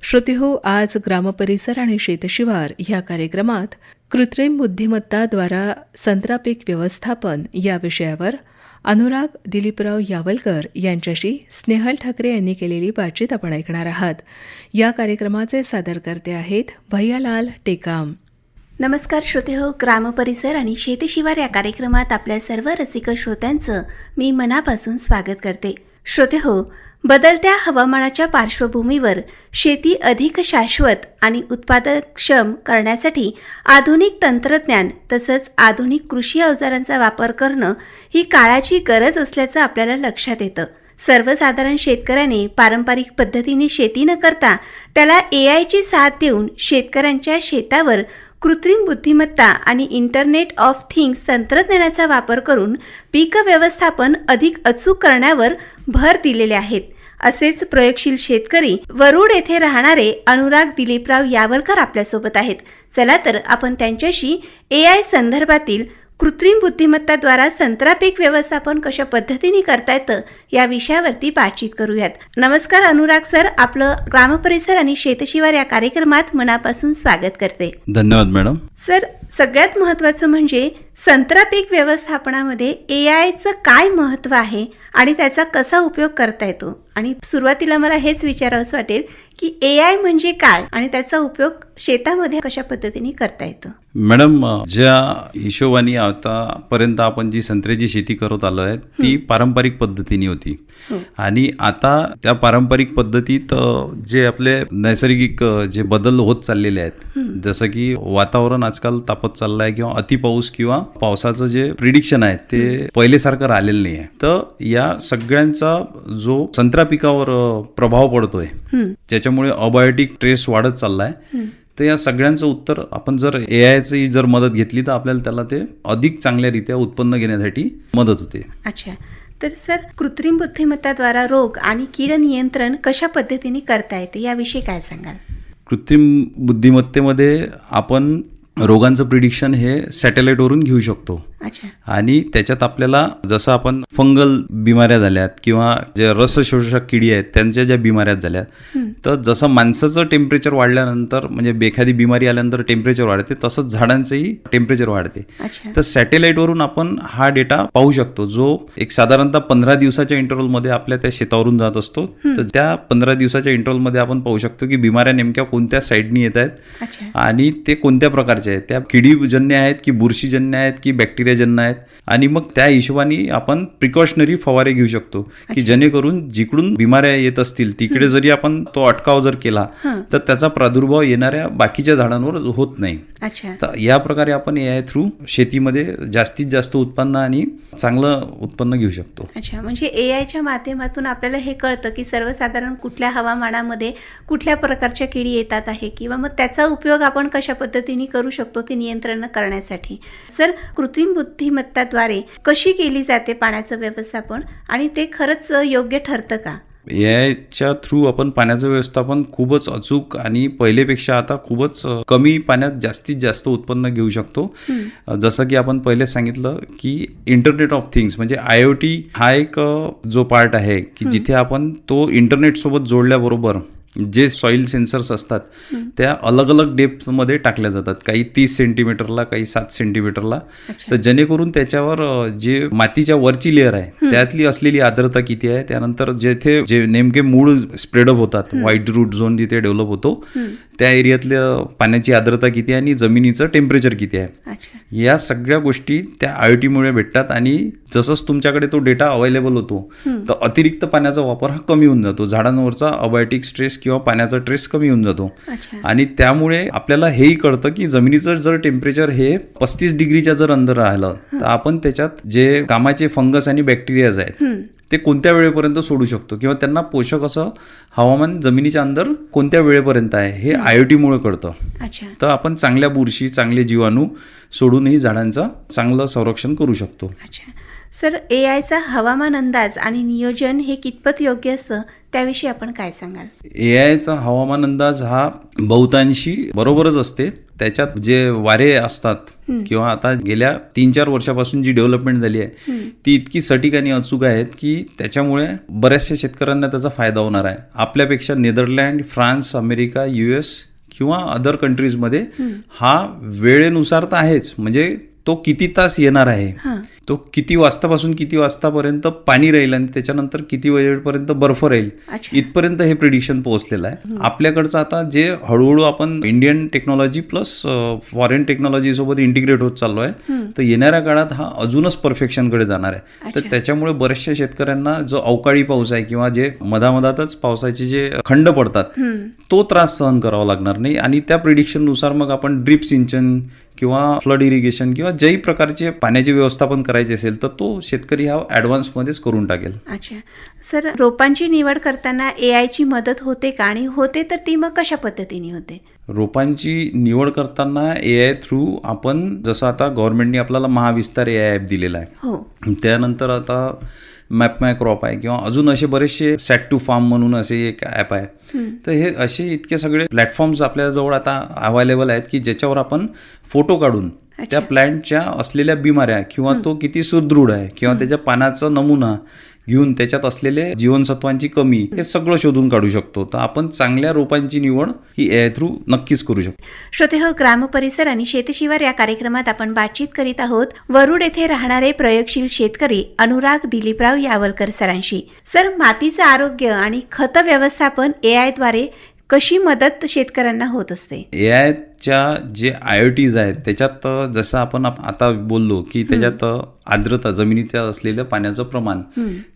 श्रोतेहो, आज ग्रामपरिसर आणि शेतशिवार ह्या कार्यक्रमात कृत्रिम बुद्धिमत्ताद्वारा संत्रा पीक व्यवस्थापन या विषयावर अनुराग दिलीपराव यावलकर यांच्याशी स्नेहल ठाकरे यांनी केलेली बातचीत आपण ऐकणार आहात. या कार्यक्रमाचे सादरकर्ते आहेत भैयालाल टेकाम. नमस्कार श्रोतेहो, ग्रामपरिसर आणि शेतशिवार या कार्यक्रमात आपल्या सर्व रसिक श्रोत्यांचं मी मनापासून स्वागत करते. श्रोतेहो, बदलत्या हवामानाच्या पार्श्वभूमीवर शेती अधिक शाश्वत आणि उत्पादकक्षम करण्यासाठी आधुनिक तंत्रज्ञान तसंच आधुनिक कृषी अवजारांचा वापर करणं ही काळाची गरज असल्याचं आपल्याला लक्षात येतं. सर्वसाधारण शेतकऱ्याने पारंपरिक पद्धतीने शेती न करता त्याला AIची साथ देऊन शेतकऱ्यांच्या शेतावर कृत्रिम बुद्धिमत्ता आणि इंटरनेट ऑफ थिंग्स तंत्रज्ञानाचा वापर करून पीक व्यवस्थापन अधिक अचूक करण्यावर भर दिलेले आहेत. असेच प्रयोगशील शेतकरी वरुड येथे राहणारे अनुराग दिलीपराव यावलकर आपल्यासोबत आहेत. चला तर आपण त्यांच्याशी AI संदर्भातील कृत्रिम बुद्धिमत्ताद्वारा संत्रा पीक व्यवस्थापन कशा पद्धतीने करता येतं या विषयावरती बातचीत करूयात. नमस्कार अनुराग सर, आपलं ग्रामपरिसर आणि शेतशिवार या कार्यक्रमात मनापासून स्वागत करते. धन्यवाद मॅडम. सर, सगळ्यात महत्त्वाचं म्हणजे संत्रा पीक व्यवस्थापनामध्ये AIचं काय महत्त्व आहे आणि त्याचा कसा उपयोग करता येतो, आणि सुरुवातीला मला हेच विचारावंसं वाटेल की AI म्हणजे काय आणि त्याचा उपयोग शेतामध्ये कशा पद्धतीने करता येतो. मॅडम, ज्या हिशोबाने आतापर्यंत आपण जी संत्र्याची शेती करत आलो आहे ती पारंपरिक पद्धतीने होती. आणि आता त्या पारंपरिक पद्धतीत जे आपले नैसर्गिक जे बदल होत चाललेले आहेत, जसं की वातावरण आजकाल तापत चाललं आहे किंवा अतिपाऊस किंवा पावसाचं जे प्रिडिक्शन आहे ते पहिलेसारखं राहिलेलं नाही आहे. तर या सगळ्यांचा जो संत्रा पिकावर प्रभाव पडतोय, ज्याच्यामुळे अबायोटिक स्ट्रेस वाढत चाललाय, तर या सगळ्यांचं उत्तर आपण जर AIची जर मदत घेतली तर आपल्याला त्याला ते अधिक चांगल्यारीत्या उत्पन्न घेण्यासाठी मदत होते. अच्छा, तर सर, कृत्रिम बुद्धिमत्ताद्वारा रोग आणि कीड नियंत्रण कशा पद्धतीने करता येते याविषयी काय सांगाल. कृत्रिम बुद्धिमत्तेमध्ये आपण रोगांचं प्रिडिक्शन हे सॅटेलाइटवरून घेऊ शकतो. अच्छा. आणि त्याच्यात आपल्याला जसं आपण फंगल बिमाऱ्या झाल्यात किंवा जे रसशोषक किडी आहेत त्यांच्या ज्या बिमाऱ्या झाल्यात, तर जसं माणसाचं टेम्परेचर वाढल्यानंतर म्हणजे एखादी बिमारी आल्यानंतर टेम्परेचर वाढते, तसंच झाडांचंही टेम्परेचर वाढते. तर सॅटेलाइटवरून आपण हा डेटा पाहू शकतो, जो एक साधारणतः 15 दिवसाच्या इंटरव्हलमध्ये आपल्या त्या शेतावरून जात असतो. तर त्या 15 दिवसाच्या इंटरव्हलमध्ये आपण पाहू शकतो की बिमाऱ्या नेमक्या कोणत्या साईडनी येत आहेत आणि ते कोणत्या प्रकारचे आहेत, त्या किडीजन्य आहेत की बुरशीजन्य आहेत की बॅक्टेरियाजन्य आहेत. आणि मग त्या हिशोबाने आपण प्रिकॉशनरी फवारे घेऊ शकतो की जेणेकरून जिकडून बिमाऱ्या येत असतील तिकडे जरी आपण तो अटकाव जर केला तर त्याचा प्रादुर्भाव येणाऱ्या बाकीच्या झाडांवर होत नाही. तर या प्रकारे आपण AI थ्रू शेतीमध्ये जास्तीत जास्त उत्पन्न आणि चांगलं उत्पन्न घेऊ शकतो. अच्छा, म्हणजे AIच्या माध्यमातून आपल्याला हे कळतं की सर्वसाधारण कुठल्या हवामानामध्ये कुठल्या प्रकारच्या किडी येतात आहे किंवा मग त्याचा उपयोग आपण कशा पद्धतीने करू शकतो ते नियंत्रण करण्यासाठी. सर, कृत्रिम बुद्धिमत्ताद्वारे कशी केली जाते पाण्याचं व्यवस्थापन आणि ते खरंच योग्य ठरतं का. AIच्या थ्रू आपण पाण्याचं व्यवस्थापन खूपच अचूक आणि पहिलेपेक्षा आता खूपच कमी पाण्यात जास्तीत जास्त उत्पन्न घेऊ शकतो. जसं की आपण पहिले सांगितलं की इंटरनेट ऑफ थिंग्स म्हणजे IoT हा एक जो पार्ट आहे की जिथे आपण तो इंटरनेट सोबत जोडल्याबरोबर जे सॉईल सेन्सर्स असतात त्या अलग अलग डेप्थमध्ये टाकल्या जातात, काही 30 सेंटीमीटरला, काही 7 सेंटीमीटरला. तर जेणेकरून त्याच्यावर जे मातीच्या वरची लेअर आहे त्यातली असलेली आर्द्रता किती आहे, त्यानंतर जेथे जे नेमके मूळ स्प्रेडअप होतात, व्हाईट रूट झोन जिथे डेव्हलप होतो त्या एरियातल्या पाण्याची आर्द्रता किती आहे आणि जमिनीचं टेम्परेचर किती आहे, या सगळ्या गोष्टी त्या IoTमुळे भेटतात. आणि जसंच तुमच्याकडे तो डेटा अवेलेबल होतो तर अतिरिक्त पाण्याचा वापर हा कमी होऊन जातो, झाडांवरचा अबायोटिक स्ट्रेस किंवा पाण्याचा स्ट्रेस कमी होऊन जातो. आणि त्यामुळे आपल्याला हेही कळतं की जमिनीचं जर टेम्परेचर हे 35 डिग्रीच्या जर अंदर राहिलं तर आपण त्याच्यात जे कामाचे फंगस आणि बॅक्टेरियाज आहेत ते कोणत्या वेळेपर्यंत सोडू शकतो किंवा त्यांना पोषक असं हवामान जमिनीच्या अंदर कोणत्या वेळेपर्यंत आहे हे IoTमुळे कळतं. तर आपण चांगल्या बुरशी, चांगले जीवाणू सोडूनही झाडांचं चांगलं संरक्षण करू शकतो. सर, AIचा हवामान अंदाज आणि नियोजन हे कितपत योग्य असतं त्याविषयी आपण काय सांगाल. AIचा हवामान अंदाज हा बहुतांशी बरोबरच असते, त्याच्यात जे वारे असतात किंवा आता गेल्या 3-4 वर्षापासून जी डेव्हलपमेंट झाली आहे ती इतकी सटीक आणि अचूक आहेत की त्याच्यामुळे बऱ्याचशा शेतकऱ्यांना त्याचा फायदा होणार आहे. आपल्यापेक्षा नेदरलँड, फ्रान्स, अमेरिका, US किंवा अदर कंट्रीजमध्ये हा वेळेनुसार तर आहेच, म्हणजे तो किती तास येणार आहे, तो किती वाजतापासून किती वाजतापर्यंत पाणी राहील आणि त्याच्यानंतर किती वेळेपर्यंत बर्फ राहील, इथपर्यंत हे प्रिडिक्शन पोहोचलेलं आहे. आपल्याकडचं आता जे हळूहळू आपण Indian technology plus foreign technology सोबत इंटिग्रेट होत चाललो आहे, तर येणाऱ्या काळात हा अजूनच परफेक्शनकडे जाणार आहे. तर त्याच्यामुळे बऱ्याचशा शेतकऱ्यांना जो अवकाळी पाऊस आहे किंवा जे मधामधातच पावसाचे जे खंड पडतात तो त्रास सहन करावा लागणार नाही. आणि त्या प्रिडिक्शननुसार मग आपण ड्रिप सिंचन किंवा फ्लड इरिगेशन किंवा ज्याही प्रकारचे पाण्याचे व्यवस्थापन करायचे असेल तर तो शेतकरी हा ॲडव्हान्समध्येच करून टाकेल. अच्छा सर, रोपांची निवड करताना AIची मदत होते का, आणि होते तर ती मग कशा पद्धतीने होते? रोपांची निवड करताना AI थ्रू आपण जसं आता गव्हर्नमेंटने आपल्याला महाविस्तार AI ॲप दिलेला आहे, हो, त्यानंतर आता मॅप माय क्रॉप आहे किंवा अजून असे बरेचसे सॅट टू फार्म म्हणून असे एक ॲप आहे. तर हे असे इतके सगळे प्लॅटफॉर्म्स आपल्याजवळ आता अवेलेबल आहेत की ज्याच्यावर आपण फोटो काढून त्या प्लॅन्टच्या असलेल्या बिमाऱ्या किंवा तो किती सुदृढ आहे किंवा त्याच्या पानाचा नमुना घेऊन त्याच्यात असलेले जीवनसत्वांची कमी हे सगळं शोधून काढू शकतो. तर आपण चांगल्या रोपांची निवड ही AI थ्रू नक्कीच करू शकतो. श्रोतेहो, ग्राम परिसर आणि शेतशिवार या कार्यक्रमात आपण बातचीत करीत आहोत वरुड येथे राहणारे प्रयोगशील शेतकरी अनुराग दिलीपराव यावलकर सरांशी. सर, मातीचं आरोग्य आणि खत व्यवस्थापन AI द्वारे कशी मदत शेतकऱ्यांना होत असते? AIच्या जे IoTs आहेत त्याच्यात जसं आपण आता बोललो की त्याच्यात आर्द्रता, जमिनीत असलेलं पाण्याचं प्रमाण,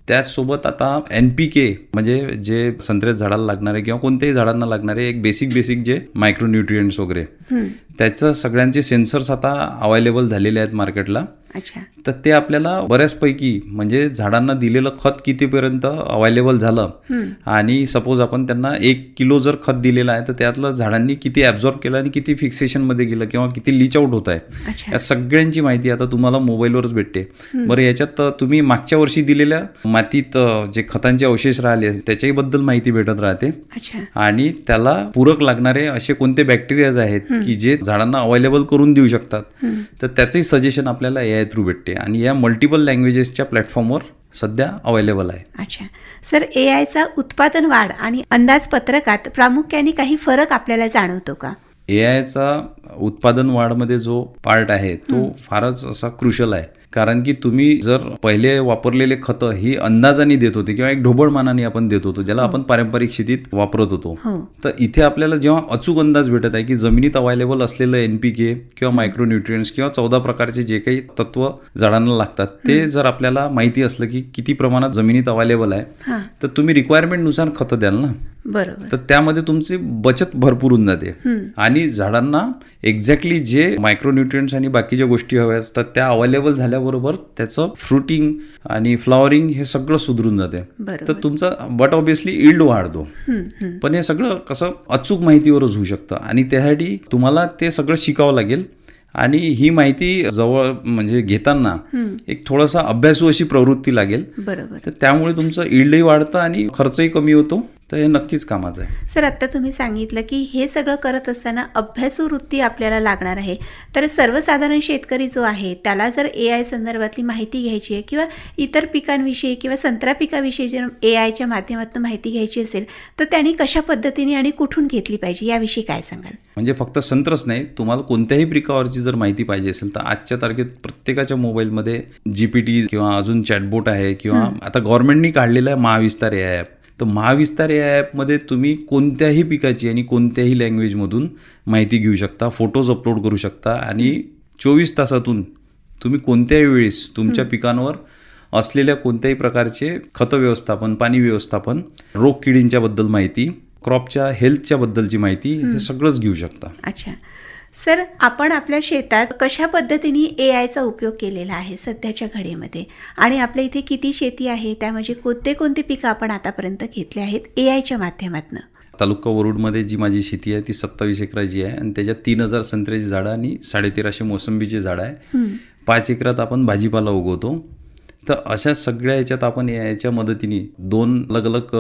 त्याचसोबत आता NPK म्हणजे जे संत्र्याच्या झाडाला लागणारे किंवा कोणत्याही झाडांना लागणारे एक बेसिक जे मायक्रोन्यूट्रिएंट्स वगैरे त्याचं सगळ्यांचे सेन्सर्स आता अवेलेबल झालेले आहेत मार्केटला. अच्छा, तर ते आपल्याला बऱ्याचपैकी म्हणजे झाडांना दिलेलं खत कितीपर्यंत अवेलेबल झालं आणि सपोज आपण त्यांना 1 किलो जर खत दिलेलं आहे तर त्यातलं झाडांनी किती ॲब्झॉर्ब केलं आणि किती फिक्सेशनमध्ये गेलं किंवा किती लीच आउट होत आहे, या सगळ्यांची माहिती आता तुम्हाला मोबाईलवरच भेटते. बरं, याच्यात तुम्ही मागच्या वर्षी दिलेल्या मातीत जे खतांचे अवशेष राहिले त्याच्याही बद्दल माहिती भेटत राहते. आणि त्याला पूरक लागणारे असे कोणते बॅक्टेरियाज आहेत की जे झाडांना अवेलेबल करून देऊ शकतात, तर त्याचंही सजेशन आपल्याला AI थ्रू भेटते आणि या मल्टिपल लँग्वेजेसच्या प्लॅटफॉर्मवर सध्या अवेलेबल आहे. अच्छा सर, AIचा उत्पादन वाढ आणि अंदाजपत्रकात प्रामुख्याने काही फरक आपल्याला जाणवतो का? AIचा उत्पादन वाढमध्ये जो पार्ट आहे तो फारच असा क्रुशल आहे, कारण की तुम्ही जर पहिले वापरलेले खतं ही अंदाजाने देत होते किंवा एक ढोबळमानाने आपण देत होतो, ज्याला आपण पारंपरिक शेतीत वापरत होतो. तर इथे आपल्याला जेव्हा अचूक अंदाज भेटत आहे की जमिनीत अवेलेबल असलेलं NPK किंवा मायक्रोन्यूट्रिएंट्स किंवा 14 प्रकारचे जे काही तत्व झाडांना लागतात ते जर आपल्याला माहिती असलं की किती प्रमाणात जमिनीत अवेलेबल आहे, तर तुम्ही रिक्वायरमेंटनुसार खतं द्याल ना. बरोबर. तर त्यामध्ये तुमची बचत भरपूर होऊन जाते आणि झाडांना एक्झॅक्टली जे मायक्रोन्यूट्रिएंट्स आणि बाकीच्या गोष्टी हव्या असतात त्या अवेलेबल झाल्याबरोबर त्याचं फ्रुटिंग आणि फ्लॉवरिंग हे सगळं सुधरून जाते. तर तुमचा बट ऑब्विसली इल्ड वाढतो. पण हे सगळं कसं अचूक माहितीवरच होऊ शकतं आणि त्यासाठी तुम्हाला ते सगळं शिकावं लागेल आणि ही माहिती जवळ म्हणजे घेताना एक थोडासा अभ्यासू अशी प्रवृत्ती लागेल. बरोबर. तर त्यामुळे तुमचं इल्डही वाढतं आणि खर्चही कमी होतो. तर हे नक्कीच कामाचं आहे. सर, आत्ता तुम्ही सांगितलं की हे सगळं करत असताना अभ्यासू वृत्ती आपल्याला लागणार आहे. तर सर्वसाधारण शेतकरी जो आहे त्याला जर AI संदर्भातली माहिती घ्यायची आहे किंवा इतर पिकांविषयी किंवा संत्रा पिकाविषयी जर AIच्या माध्यमातून माहिती घ्यायची असेल तर त्यांनी कशा पद्धतीने आणि कुठून घेतली पाहिजे याविषयी काय सांगाल? म्हणजे फक्त संत्रच नाही, तुम्हाला कोणत्याही पिकावरची जर माहिती पाहिजे असेल तर आजच्या तारखेत प्रत्येकाच्या मोबाईलमध्ये GPT किंवा अजून चॅटबोट आहे किंवा आता गव्हर्नमेंटनी काढलेलं आहे महाविस्तार AI ॲप. तर महाविस्तार या ॲपमध्ये तुम्ही कोणत्याही पिकाची आणि कोणत्याही लँग्वेजमधून माहिती घेऊ शकता, फोटोज अपलोड करू शकता आणि 24 तासातून तुम्ही कोणत्याही वेळेस तुमच्या पिकांवर असलेल्या कोणत्याही प्रकारचे खत व्यवस्थापन, पाणी व्यवस्थापन, रोग किडींच्याबद्दल माहिती, क्रॉपच्या हेल्थच्या बद्दलची माहिती हे सगळंच घेऊ शकता. अच्छा सर, आपण आपल्या शेतात कशा पद्धतीने AIचा उपयोग केलेला आहे सध्याच्या घडीमध्ये आणि आपल्या इथे किती शेती आहे, त्यामध्ये कोणते कोणते पिकं आपण आतापर्यंत घेतले आहेत AIच्या माध्यमातून? तालुका वरुडमध्ये जी माझी शेती आहे ती 27 एकराची आहे आणि त्याच्यात 3000 संत्र्याची झाडं आणि 1350 मोसंबीची झाडं आहे. 5 एकरात आपण भाजीपाला उगवतो. तर अशा सगळ्या याच्यात आपण AIच्या मदतीने 2 अलग अलग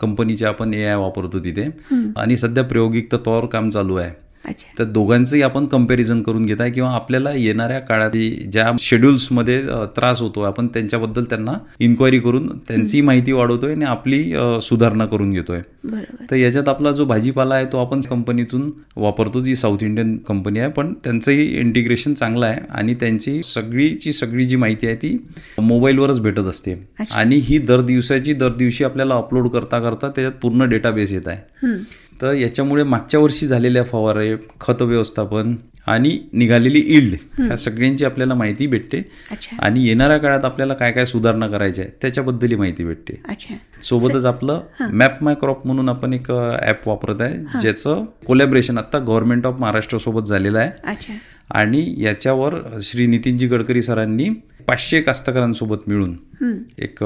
कंपनीचे आपण AI वापरतो तिथे आणि सध्या प्रायोगिक तत्वावर काम चालू आहे. अच्छा. तर दोघांचंही आपण कंपॅरिझन करून घेत आहे किंवा आपल्याला येणाऱ्या काळात ज्या शेड्यूल्समध्ये त्रास होतो आपण त्यांच्याबद्दल त्यांना इन्क्वायरी करून त्यांची माहिती वाढवतोय आणि आपली सुधारणा करून घेतोय. बरोबर. तर याच्यात आपला जो भाजीपाला आहे तो आपण कंपनीतून वापरतो, जी साऊथ इंडियन कंपनी आहे, पण त्यांचंही इंटिग्रेशन चांगलं आहे आणि त्यांची सगळी जी माहिती आहे ती मोबाईलवरच भेटत असते. अच्छा. आणि ही दर दिवशी आपल्याला अपलोड करता त्याच्यात पूर्ण डेटाबेस येत आहे. तर याच्यामुळे मागच्या वर्षी झालेल्या फवारे, खत व्यवस्थापन आणि निघालेली इल्ड ह्या सगळ्यांची आपल्याला माहिती भेटते. अच्छा. आणि येणाऱ्या काळात आपल्याला काय काय सुधारणा करायची आहे त्याच्याबद्दलही माहिती भेटते. अच्छा. सोबतच आपलं मॅप माय क्रॉप म्हणून आपण एक ॲप वापरत आहे, ज्याचं कोलॅबरेशन आता गव्हर्नमेंट ऑफ महाराष्ट्र सोबत झालेलं आहे. अच्छा. आणि याच्यावर श्री नितीनजी गडकरी सरांनी 500 कास्तकारांसोबत मिळून एक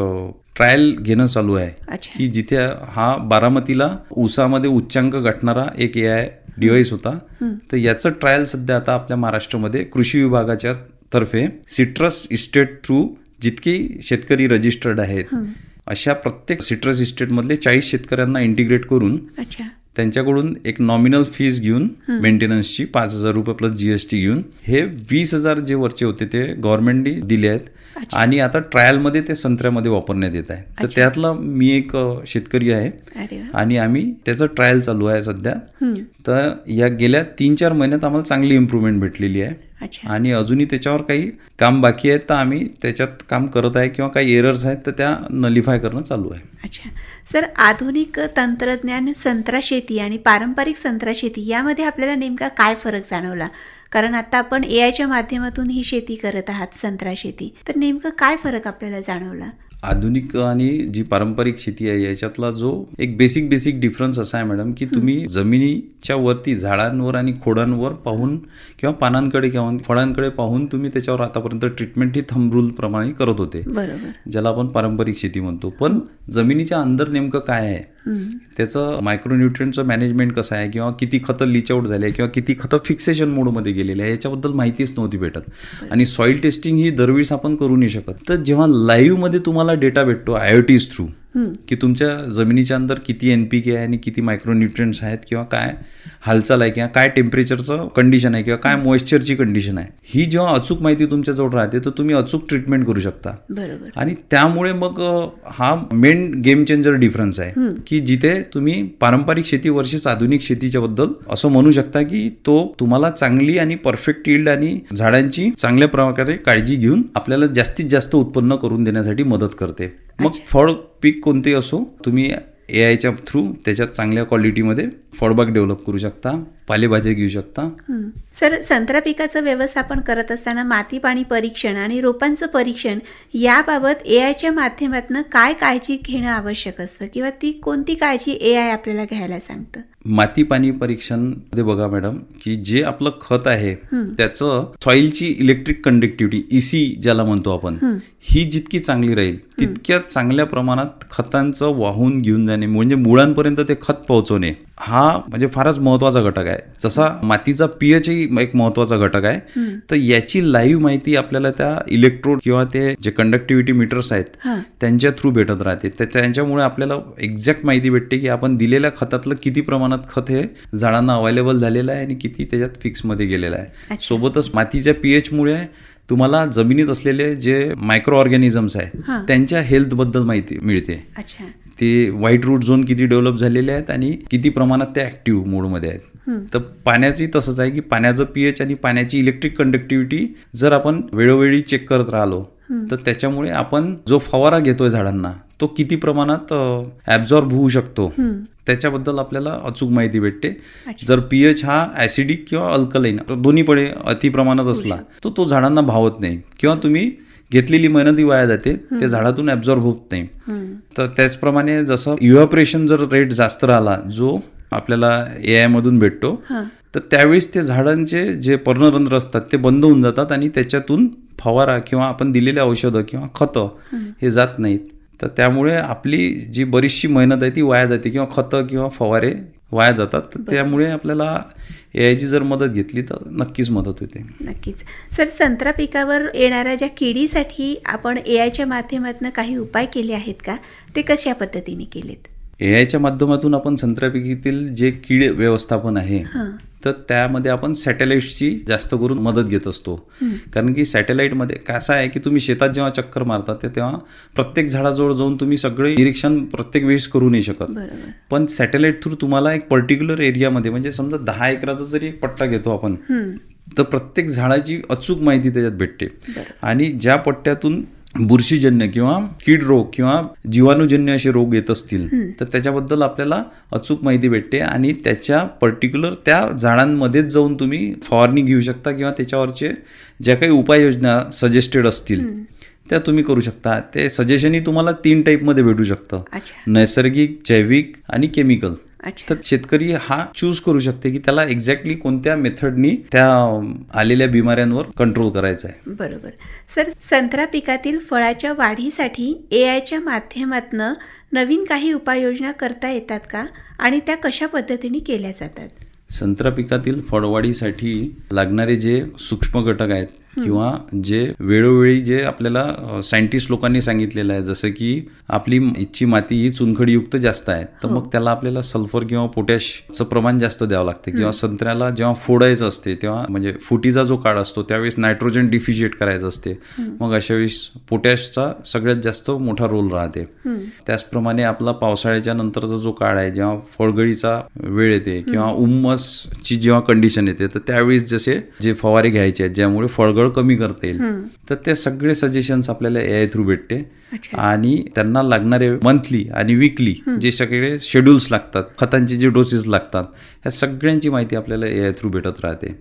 ट्रायल घेणं चालू आहे. अच्छा. की जिथे हा बारामतीला ऊसामध्ये उच्चांक गाठणारा एक AI डिव्हाइस होता. तर याचं ट्रायल सध्या आता आपल्या महाराष्ट्रामध्ये कृषी विभागाच्या तर्फे सिट्रस इस्टेट थ्रू जितके शेतकरी रजिस्टर्ड आहेत अशा प्रत्येक सिट्रस इस्टेटमधले 40 शेतकऱ्यांना इंटिग्रेट करून अच्छा. त्यांच्याकडून एक नॉमिनल फीस घेऊन मेंटेनन्सची 5,000 रुपये प्लस GST घेऊन हे 20,000 जे वरचे होते ते गव्हर्नमेंटने दिले आहेत. आणि आता ट्रायलमध्ये ते संत्र्यामध्ये वापरण्यात येत आहे. तर त्यातला मी एक शेतकरी आहे अरे वा. आणि आम्ही त्याचं ट्रायल चालू आहे सध्या. तर या गेल्या 3-4 महिन्यात आम्हाला चांगली इम्प्रूव्हमेंट भेटलेली आहे. अच्छा. आणि अजूनही त्याच्यावर काही काम बाकी आहे, तर आम्ही त्याच्यात काम करत आहे किंवा काही एरर्स आहेत तर त्या नलिफाय करणं चालू आहे. अच्छा. सर, आधुनिक तंत्रज्ञान संत्रा शेती आणि पारंपरिक संत्रा शेती यामध्ये आपल्याला नेमका काय फरक जाणवला? कारण आता आपण AIच्या माध्यमातून ही शेती करत आहात, संत्रा शेती, तर नेमकं काय फरक आपल्याला जाणवला? आधुनिक आणि जी पारंपरिक शेती आहे याच्यातला जो एक बेसिक डिफरन्स असा आहे मॅडम, की तुम्ही जमिनीच्या वरती झाडांवर आणि खोडांवर पाहून किंवा पानांकडे किंवा फळांकडे पाहून तुम्ही त्याच्यावर आतापर्यंत ट्रीटमेंट ही थंब रूल प्रमाणे करत होते, बरोबर. ज्याला आपण पारंपरिक शेती म्हणतो. पण जमिनीच्या अंदर नेमकं काय आहे, त्याचं मायक्रोन्यूट्रिएंटचं मॅनेजमेंट कसं आहे किंवा किती खतं लीच आउट झाले किंवा किती खतं फिक्सेशन मोडमध्ये गेलेले आहे याच्याबद्दल माहितीच नव्हती भेटत. आणि सॉईल टेस्टिंग ही दरवेळेस आपण करू नाही शकत. तर जेव्हा लाईव्हमध्ये तुम्हाला डेटा भेटतो IoTs थ्रू, की तुमच्या जमिनीच्या अंदर किती NPK आहे आणि किती मायक्रोन्यूट्रिएंट्स आहेत किंवा काय हालचाल आहे किंवा काय टेम्परेचरचं कंडिशन आहे किंवा काय मॉइश्चरची कंडिशन आहे, ही जेव्हा अचूक माहिती तुमच्याजवळ राहते तर तुम्ही अचूक ट्रीटमेंट करू शकता. बरोबर. आणि त्यामुळे मग हा मेन गेम चेंजर डिफरन्स आहे, की जिथे तुम्ही पारंपरिक शेती वर्सेस आधुनिक शेतीच्या बद्दल असं म्हणू शकता की तो तुम्हाला चांगली आणि परफेक्ट यील्ड आणि झाडांची चांगल्या प्रकारे काळजी घेऊन आपल्याला जास्तीत जास्त उत्पन्न करून देण्यासाठी मदत करते. मग फळ पीक कोणते असो, तुम्ही AIच्या थ्रू त्याच्यात चांगल्या क्वालिटीमध्ये फळबाग डेव्हलप करू शकता, पालेभाज्या घेऊ शकता. सर, संत्रा पिकाचं व्यवस्थापन करत असताना माती पाणी परीक्षण आणि रोपांचं परीक्षण याबाबत AIच्या माध्यमातून काय काळजी घेणं आवश्यक असतं किंवा ती कोणती काळजी AI आपल्याला घ्यायला सांगतं? माती पाणी परीक्षण मध्ये बघा मॅडम, की जे आपलं खत आहे त्याचं सॉइलची इलेक्ट्रिक कंडक्टिव्हिटी EC ज्याला म्हणतो आपण, ही जितकी चांगली राहील तितक्या चांगल्या प्रमाणात खतांचं वाहून घेऊन जाणे म्हणजे मुळांपर्यंत ते खत पोहोचवणे हा म्हणजे फारच महत्वाचा घटक आहे. जसा मातीचा pH ही एक महत्वाचा घटक आहे. तर याची लाईव्ह माहिती आपल्याला त्या इलेक्ट्रोड किंवा ते जे कंडक्टिव्हिटी मीटर्स आहेत त्यांच्या थ्रू भेटत राहते. त्यांच्यामुळे आपल्याला एक्झॅक्ट माहिती भेटते की आपण दिलेल्या खतातलं किती प्रमाणात खत हे झाडांना अवेलेबल झालेलं आहे आणि किती त्याच्यात फिक्समध्ये गेलेलं आहे. सोबतच मातीच्या pH मुळे तुम्हाला जमिनीत असलेले जे मायक्रो ऑर्गॅनिझम्स आहे त्यांच्या हेल्थबद्दल माहिती मिळते. अच्छा. ते व्हाईट रूट झोन किती डेव्हलप झालेले आहेत आणि किती प्रमाणात ते ऍक्टिव्ह मोडमध्ये आहेत. तर पाण्याची तसंच आहे की पाण्याचं pH आणि पाण्याची इलेक्ट्रिक कंडक्टिव्हिटी जर आपण वेळोवेळी चेक करत राहिलो तर त्याच्यामुळे आपण जो फवारा घेतोय झाडांना तो किती प्रमाणात ॲब्झॉर्ब होऊ शकतो त्याच्याबद्दल आपल्याला अचूक माहिती भेटते. जर pH हा ऍसिडिक किंवा अल्कलाईन दोन्हीपणे अति प्रमाणात असला तर तो झाडांना भावत नाही किंवा तुम्ही घेतलेली मेहनती वाया जाते, ते झाडातून ॲब्झॉर्ब होत नाही. तर त्याचप्रमाणे जसं इव्हॅपोरेशन जर रेट जास्त राहिला जो आपल्याला AI मधून भेटतो तर त्यावेळेस ते झाडांचे जे पर्णरंध्र असतात ते बंद होऊन जातात आणि त्याच्यातून फवारा किंवा आपण दिलेले औषधं किंवा खतं हे जात नाहीत. तर त्यामुळे आपली जी बरीचशी मेहनत आहे ती वाया जाते किंवा खतं किंवा फवारे वाया जातात. तर त्यामुळे आपल्याला AIची जर मदत घेतली तर नक्कीच मदत होते. नक्कीच. सर, संत्रा पिकावर येणाऱ्या ज्या किडीसाठी आपण AIच्या माध्यमातून काही उपाय केले आहेत का? ते कशा पद्धतीने केलेत? AIच्या माध्यमातून आपण संत्रा पिकातील जे कीड व्यवस्थापन आहे तर त्यामध्ये आपण सॅटेलाईट्सची जास्त करून मदत घेत असतो. कारण की सॅटेलाईटमध्ये कसं आहे की तुम्ही शेतात जेव्हा चक्कर मारता तेव्हा प्रत्येक झाडाजवळ जाऊन तुम्ही सगळे निरीक्षण प्रत्येक वेळेस करू नाही शकत. बरोबर. पण सॅटेलाईट थ्रू तुम्हाला एक पर्टिक्युलर एरियामध्ये म्हणजे समजा 10 एकराचा जरी एक पट्टा घेतो आपण, तर प्रत्येक झाडाची अचूक माहिती त्याच्यात भेटते. आणि ज्या पट्ट्यातून बुरशीजन्य किंवा कीड रोग किंवा जीवाणूजन्य असे रोग येत असतील तर त्याच्याबद्दल आपल्याला अचूक माहिती भेटते आणि त्याच्या पर्टिक्युलर त्या झाडांमध्येच जाऊन तुम्ही फवारणी घेऊ शकता किंवा त्याच्यावरचे ज्या काही उपाययोजना सजेस्टेड असतील त्या तुम्ही करू शकता. ते सजेशनही तुम्हाला 3 टाईपमध्ये भेटू शकतं, नैसर्गिक, जैविक आणि केमिकल. तर शेतकरी हा चूज करू शकते की त्याला एक्झॅक्टली कोणत्या मेथडनी त्या आलेल्या बिमाऱ्यांवर कंट्रोल करायचं आहे. बरोबर. सर, संत्रा पिकातील फळाच्या वाढीसाठी AIच्या माध्यमातून नवीन काही उपाययोजना करता येतात का आणि त्या कशा पद्धतीने केल्या जातात? संत्रा पिकातील फळवाढीसाठी लागणारे जे सूक्ष्म घटक आहेत किंवा जे वेळोवेळी जे आपल्याला सायंटिस्ट लोकांनी सांगितलेलं आहे, जसं की आपली इथची माती ही चुनखडीयुक्त जास्त आहे, तर मग त्याला आपल्याला सल्फर किंवा पोटॅशचं प्रमाण जास्त द्यावं लागतं. किंवा संत्र्याला जेव्हा फोडायचं असते तेव्हा म्हणजे फुटीचा जो काळ असतो त्यावेळेस नायट्रोजन डिफिशिएट करायचं असते, मग अशा वेळेस पोटॅशचा सगळ्यात जास्त मोठा रोल राहते. त्याचप्रमाणे आपला पावसाळ्याच्या नंतरचा जो काळ आहे, जेव्हा फळगळीचा वेळ येते किंवा उमसची जेव्हा कंडिशन येते, तर त्यावेळेस जसे जे फवारे घ्यायचे आहेत ज्यामुळे फळगळ कमी करता येईल, तर ते सगळे सजेशन्स आपल्याला AI थ्रू भेटते. आणि त्यांना लागणारे मंथली आणि वीकली जे सगळे शेड्यूल्स लागतात, खतांचे जे डोसेस लागतात, ह्या सगळ्यांची माहिती आपल्याला AI थ्रू भेटत राहते.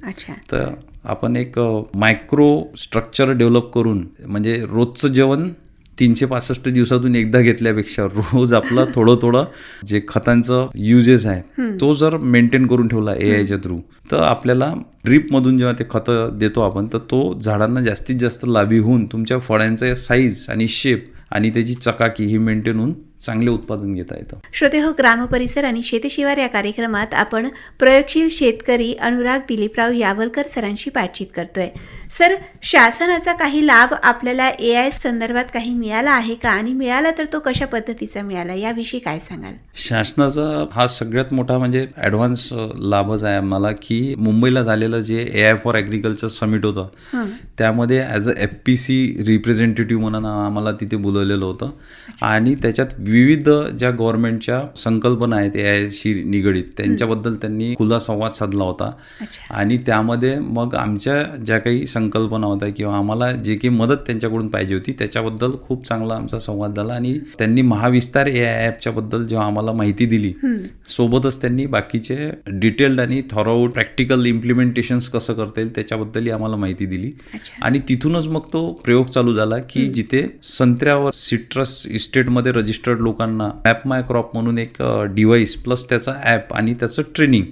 तर आपण एक मायक्रो स्ट्रक्चर डेव्हलप करून म्हणजे रोजचं जेवण 365 दिवसातून एकदा घेतल्यापेक्षा रोज आपलं थोडं जे खतांचं युजेस आहे तो जर मेंटेन करून ठेवला AIच्या थ्रू, तर आपल्याला ड्रीपमधून जेव्हा ते खतं देतो आपण, तर तो झाडांना जास्तीत जास्त लाभी होऊन तुमच्या फळांचा साईज आणि शेप आणि त्याची चकाकी ही मेंटेन होऊन चांगले उत्पादन घेता येतं. श्रोतेहो, ग्रामपरिसर आणि शेतशिवार या कार्यक्रमात आपण प्रयोगशील शेतकरी अनुराग दिलीपराव यावलकर सरांशी बातचीत करतोय. सर, शासनाचा काही लाभ आपल्याला AI संदर्भात काही मिळाला आहे का आणि मिळाला तर तो कशा पद्धतीचा मिळाला याविषयी काय सांगाल? शासनाचा हा सगळ्यात मोठा म्हणजे ॲडव्हान्स लाभच आहे आम्हाला की मुंबईला झालेलं जे AI फॉर ॲग्रिकल्चर समिट होतं त्यामध्ये ॲज अ FPC रिप्रेझेंटेटिव्ह म्हणून आम्हाला तिथे बोलवलेलं होतं. आणि त्याच्यात विविध ज्या गव्हर्नमेंटच्या संकल्पना आहेत AIशी निगडीत त्यांच्याबद्दल त्यांनी खुला संवाद साधला होता. आणि त्यामध्ये मग आमच्या ज्या काही संकल्पना होत्या किंवा आम्हाला जे काही मदत त्यांच्याकडून पाहिजे होती त्याच्याबद्दल खूप चांगला आमचा संवाद झाला. आणि त्यांनी महाविस्तार AI ॲपच्या बद्दल जेव्हा आम्हाला माहिती दिली, सोबतच त्यांनी बाकीचे डिटेल्ड आणि थॉरोआउट प्रॅक्टिकल इम्प्लिमेंटेशन्स कसं करता येईल त्याच्याबद्दलही आम्हाला माहिती दिली. आणि तिथूनच मग तो प्रयोग चालू झाला की जिथे संत्र्यावर सिट्रस इस्टेटमध्ये रजिस्टर्ड लोकांना मॅप माय क्रॉप म्हणून एक डिव्हाइस प्लस त्याचा ॲप आणि त्याचं ट्रेनिंग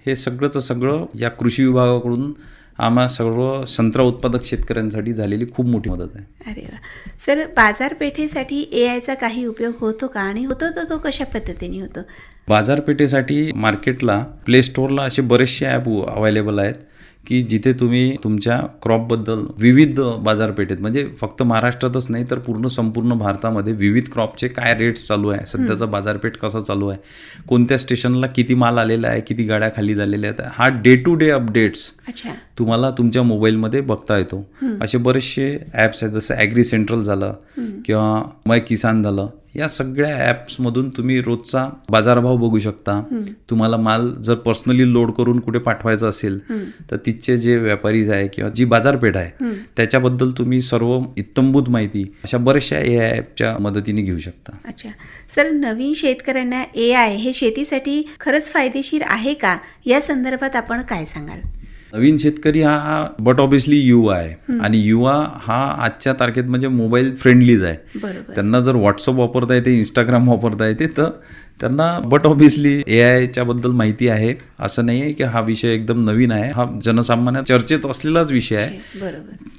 हे सगळंच सगळं या कृषी विभागाकडून आम्हा सर्व संत्रा उत्पादक शेतकऱ्यांसाठी झालेली खूप मोठी मदत आहे. अरे वा. सर, बाजारपेठेसाठी AIचा काही उपयोग होतो का आणि होतो तर तो कशा पद्धतीने होतो? बाजारपेठेसाठी मार्केटला प्ले स्टोअरला असे बरेचसे ॲप अवेलेबल आहेत की जिथे तुम्ही तुमच्या क्रॉपबद्दल विविध बाजारपेठेत म्हणजे फक्त महाराष्ट्रातच नाही तर संपूर्ण भारतामध्ये विविध क्रॉपचे काय रेट्स चालू आहे, सध्याचा बाजारपेठ कसं चालू आहे, कोणत्या स्टेशनला किती माल आलेला आहे, किती गाड्या खाली झालेल्या आहेत, हा डे टू डे अपडेट्स तुम्हाला तुमच्या मोबाईलमध्ये बघता येतो. असे बरेचसे ॲप्स आहेत, जसं ॲग्री सेंट्रल झालं किंवा मै किसान झालं, या सगळ्या ॲप्समधून तुम्ही रोजचा बाजारभाव बघू शकता. तुम्हाला माल जर पर्सनली लोड करून कुठे पाठवायचा असेल तर तिथचे जे व्यापारी आहे किंवा जी बाजारपेठ आहे त्याच्याबद्दल तुम्ही सर्व इत्तंभूत माहिती अशा बऱ्याचशा AI ॲपच्या मदतीने घेऊ शकता. अच्छा. सर, नवीन शेतकऱ्यांना AI हे शेतीसाठी खरंच फायदेशीर आहे का या संदर्भात आपण काय सांगाल? नवीन शेतकरी हा बट ऑब्विसली युवा आहे आणि युवा हा आजच्या तारखेत म्हणजे मोबाईल फ्रेंडलीच आहे. त्यांना जर व्हॉट्सअप वापरता येते, इंस्टाग्राम वापरता येते, तर त्यांना बट ऑब्विसली AIच्या बद्दल माहिती आहे. असं नाही आहे की हा विषय एकदम नवीन आहे, हा जनसामान्य चर्चेत असलेलाच विषय आहे.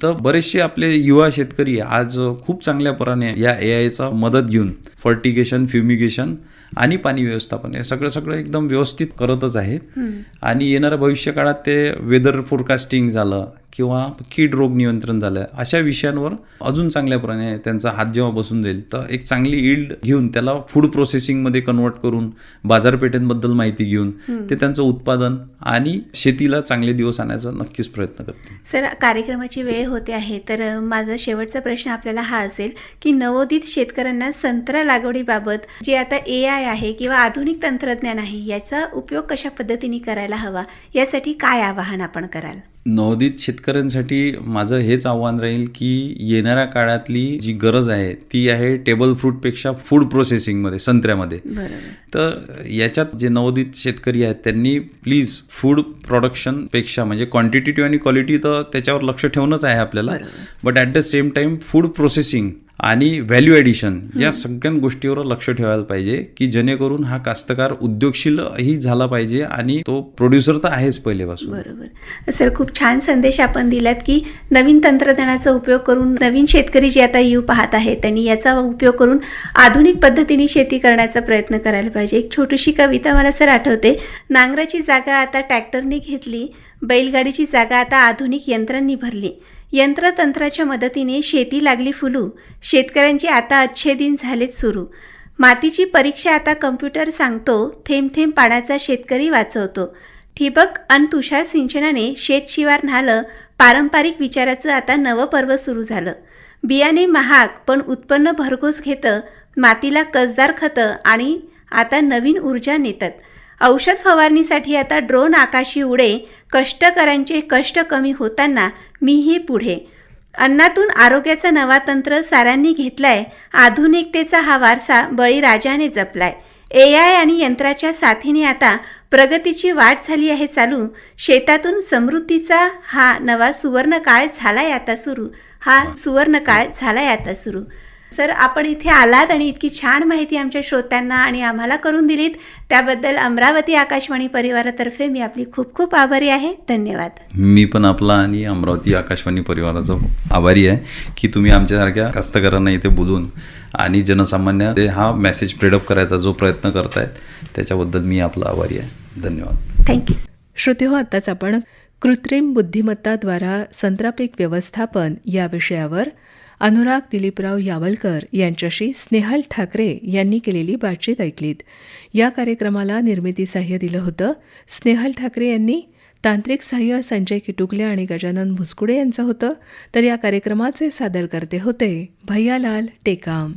तर बरेचसे आपले युवा शेतकरी आज खूप चांगल्या प्रकारे या AIचा मदत घेऊन फर्टिगेशन, फ्युमिगेशन आणि पाणी व्यवस्थापन हे सगळं एकदम व्यवस्थित करतच आहे. आणि येणाऱ्या भविष्य काळात ते वेदर फोरकास्टिंग झालं किंवा कीड रोग नियंत्रण झालं, अशा विषयांवर अजून चांगल्याप्रमाणे त्यांचा हात जेव्हा बसून जाईल तर एक चांगली यील्ड घेऊन त्याला फूड प्रोसेसिंगमध्ये कन्वर्ट करून बाजारपेठेंबद्दल माहिती घेऊन ते त्यांचं उत्पादन आणि शेतीला चांगले दिवस आणायचा नक्कीच प्रयत्न करतील. सर, कार्यक्रमाची वेळ होते आहे, तर माझा शेवटचा प्रश्न आपल्याला हा असेल की नवोदित शेतकऱ्यांना संत्रा लागवडीबाबत जे आता AI आहे किंवा आधुनिक तंत्रज्ञान आहे याचा उपयोग कशा पद्धतीने करायला हवा, यासाठी काय आवाहन आपण कराल? नवोदित शेतकऱ्यांसाठी माझं हेच आव्हान राहील की येणाऱ्या काळातली जी गरज आहे ती आहे टेबल फ्रूटपेक्षा फूड प्रोसेसिंगमध्ये, संत्र्यामध्ये. बरोबर. तर याच्यात जे नवोदित शेतकरी आहेत त्यांनी प्लीज फूड प्रोडक्शनपेक्षा म्हणजे क्वांटिटेटिव्ह आणि क्वालिटी तर त्याच्यावर लक्ष ठेवणंच आहे आपल्याला, but at the same time food processing आणि व्हॅल्यू ॲडिशन या सगळ्या गोष्टीवर लक्ष ठेवायला पाहिजे की जेणेकरून हा कास्तकार उद्योगशीलही झाला पाहिजे आणि तो प्रोड्युसर तर आहेच पहिलेपासून. बरोबर. सर, खूप छान संदेश आपण दिलात की नवीन तंत्रज्ञानाचा उपयोग करून नवीन शेतकरी जे आता येऊ पाहत आहेत त्यांनी याचा उपयोग करून आधुनिक पद्धतीने शेती करण्याचा प्रयत्न करायला पाहिजे. एक छोटीशी कविता मला सर आठवते, नांगराची जागा आता ट्रॅक्टरने घेतली, बैलगाडीची जागा आता आधुनिक यंत्रांनी भरली, यंत्रतंत्राच्या मदतीने शेती लागली फुलू, शेतकऱ्यांची आता अच्छे दिन झालेत सुरू, मातीची परीक्षा आता कम्प्युटर सांगतो, थेंब थेंब पाण्याचा शेतकरी वाचवतो, ठिबक आणि तुषार सिंचनाने शेतशिवार न्हालं, पारंपरिक विचाराचं आता नवं पर्व सुरू झालं, बियाणे महाग पण उत्पन्न भरघोस घेतं, मातीला कसदार खतं आणि आता नवीन ऊर्जा नेतात, औषध फवारणीसाठी आता ड्रोन आकाशी उडे, कष्टकऱ्यांचे कष्ट कमी होताना मीही पुढे, अन्नातून आरोग्याचा नवा तंत्र साऱ्यांनी घेतलाय, आधुनिकतेचा हा वारसा बळीराजाने जपलाय, AI आणि यंत्राच्या साथीने आता प्रगतीची वाट झाली आहे चालू, शेतातून समृद्धीचा हा नवा सुवर्ण काळ झालाय आता सुरू, हा सुवर्ण काळ झालाय आता सुरू. सर, आपण इथे आलात आणि इतकी छान माहिती आमच्या श्रोत्यांना आणि आम्हाला करून दिलीत त्याबद्दल अमरावती आकाशवाणी परिवारातर्फे मी आपली खूप खूप आभारी आहे. धन्यवाद. मी पण आपला आणि अमरावती आकाशवाणी परिवाराचा आभारी आहे की तुम्ही आमच्यासारख्या कास्तकारांना इथे बोलून आणि जनसामान्य हा मेसेज स्प्रेडअप करायचा जो प्रयत्न करतायत त्याच्याबद्दल मी आपला आभारी आहे. धन्यवाद. थँक्यू. श्रोतेहो, आत्ताच आपण कृत्रिम बुद्धिमत्ताद्वारा संत्रापीक व्यवस्थापन या विषयावर अनुराग दिलीपराव यावलकर यांच्याशी स्नेहल ठाकरे यांनी केलेली बातचीत ऐकलीत. या कार्यक्रमाला निर्मिती सहाय्य दिलं होतं स्नेहल ठाकरे यांनी. तांत्रिक सहाय्य संजय किटुकले आणि गजानन भुसकुडे यांचं होतं. तर या कार्यक्रमाचे सादरकर्ते होते भैयालाल टेकाम.